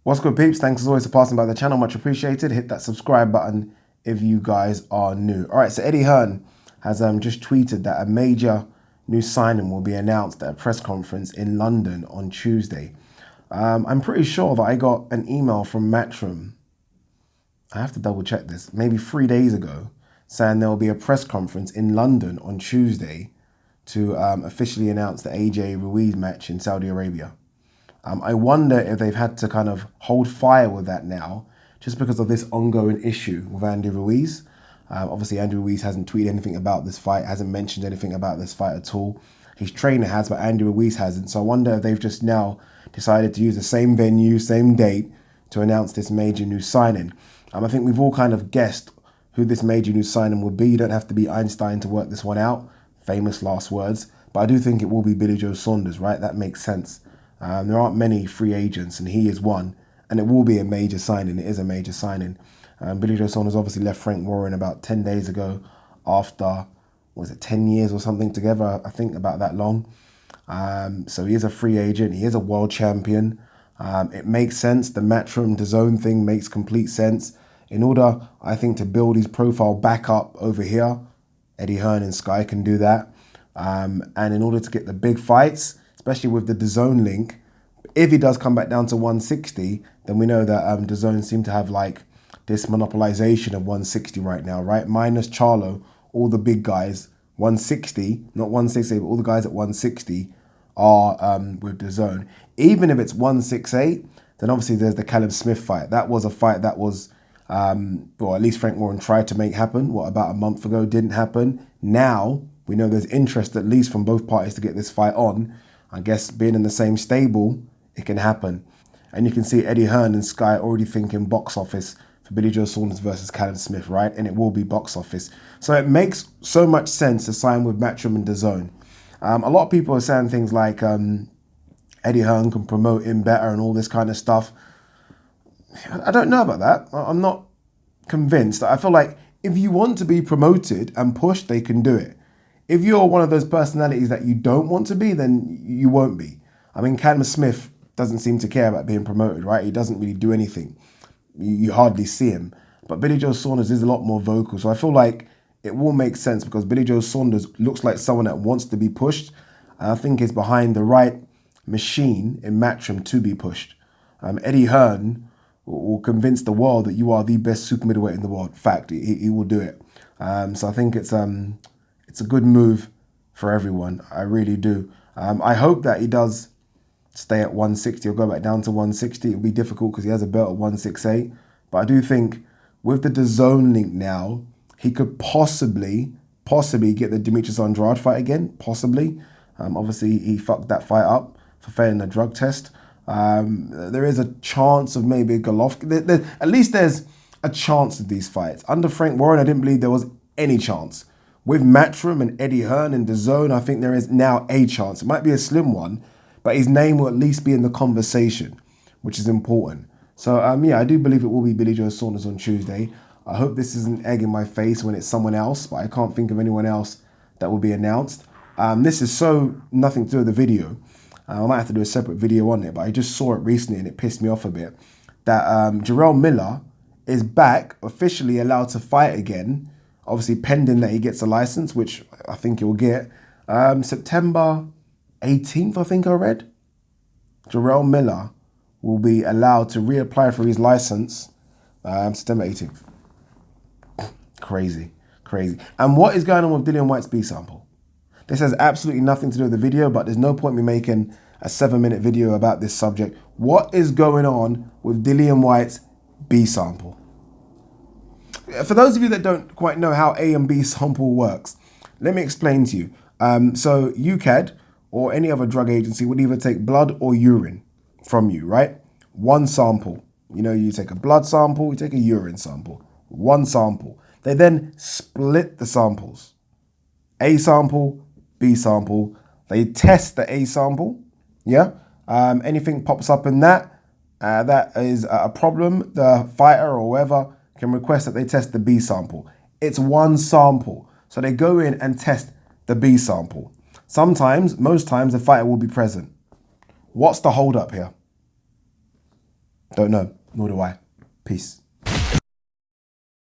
What's good, peeps? Thanks as always for passing by the channel. Much appreciated. Hit that subscribe button if you guys are new. All right, so Eddie Hearn has just tweeted that a major new signing will be announced at a press conference in London on Tuesday. I'm pretty sure that I got an email from Matchroom. I have to double check this. Maybe 3 days ago, saying there will be a press conference in London on Tuesday to officially announce the AJ Ruiz match in Saudi Arabia. I wonder if they've had to kind of hold fire with that now, just because of this ongoing issue with Andy Ruiz. Obviously, Andy Ruiz hasn't tweeted anything about this fight, hasn't mentioned anything about this fight at all. His trainer has, but Andy Ruiz hasn't. So I wonder if they've just now decided to use the same venue, same date to announce this major new signing. I think we've all kind of guessed who this major new signing would be. You don't have to be Einstein to work this one out. Famous last words. But I do think it will be Billy Joe Saunders, right? That makes sense. There aren't many free agents, and he is one. And it will be a major signing. It is a major signing. Billy Joe Saunders obviously left Frank Warren about 10 days ago after, was it 10 years or something together? I think about that long. So he is a free agent. He is a world champion. It makes sense. The Matchroom DAZN thing makes complete sense. In order, I think, to build his profile back up over here, Eddie Hearn and Sky can do that. And in order to get the big fights, especially with the DAZN link, if he does come back down to 160, then we know that DAZN seem to have like this monopolization of 160 right now, right? Minus Charlo, all the big guys, 160, not 168, but all the guys at 160 are with DAZN. Even if it's 168, then obviously there's the Callum Smith fight. That was a fight that was, well, at least Frank Warren tried to make happen. What, about a month ago, didn't happen. Now, we know there's interest, at least from both parties, to get this fight on. I guess being in the same stable, it can happen. And you can see Eddie Hearn and Sky already thinking box office for Billy Joe Saunders versus Callum Smith, right? And it will be box office. So it makes so much sense to sign with Matchroom and DAZN. A lot of people are saying things like Eddie Hearn can promote him better and all this kind of stuff. I don't know about that. I'm not convinced. I feel like if you want to be promoted and pushed, they can do it. If you're one of those personalities that you don't want to be, then you won't be. I mean, Callum Smith doesn't seem to care about being promoted, right? He doesn't really do anything. You hardly see him. But Billy Joe Saunders is a lot more vocal. So I feel like it will make sense because Billy Joe Saunders looks like someone that wants to be pushed. And I think is behind the right machine in Matchroom to be pushed. Eddie Hearn will convince the world that you are the best super middleweight in the world. Fact, he will do it. So I think it's a good move for everyone. I really do. I hope that he does stay at 160 or go back down to 160. It'll be difficult because he has a belt at 168. But I do think with the DAZN link now, he could possibly get the Demetrius Andrade fight again. Possibly. Obviously, he fucked that fight up for failing a drug test. There is a chance of maybe Golovkin. At least there's a chance of these fights. Under Frank Warren, I didn't believe there was any chance. With Matchroom and Eddie Hearn and DAZN, I think there is now a chance. It might be a slim one, but his name will at least be in the conversation, which is important. So, yeah, I do believe it will be Billy Joe Saunders on Tuesday. I hope this isn't egg in my face when it's someone else, but I can't think of anyone else that will be announced. This is so nothing to do with the video. I might have to do a separate video on it, but I just saw it recently and it pissed me off a bit. That Jarrell Miller is back, officially allowed to fight again. Obviously, pending that he gets a license, which I think he'll get. September 18th, I think I read. Jarrell Miller will be allowed to reapply for his license. September 18th. Crazy, crazy. And what is going on with Dillian Whyte's B sample? This has absolutely nothing to do with the video, but there's no point me making a 7-minute video about this subject. What is going on with Dillian Whyte's B sample? For those of you that don't quite know how A and B sample works, let me explain to you. So UCAD or any other drug agency would either take blood or urine from you, right? One sample. You know, you take a blood sample, you take a urine sample. One sample. They then split the samples. A sample, B sample. They test the A sample, yeah? Anything pops up in that, that is a problem, the fighter or whoever can request that they test the B sample. It's one sample. So they go in and test the B sample. Sometimes, most times, the fighter will be present. What's the hold up here? Don't know, nor do I. Peace.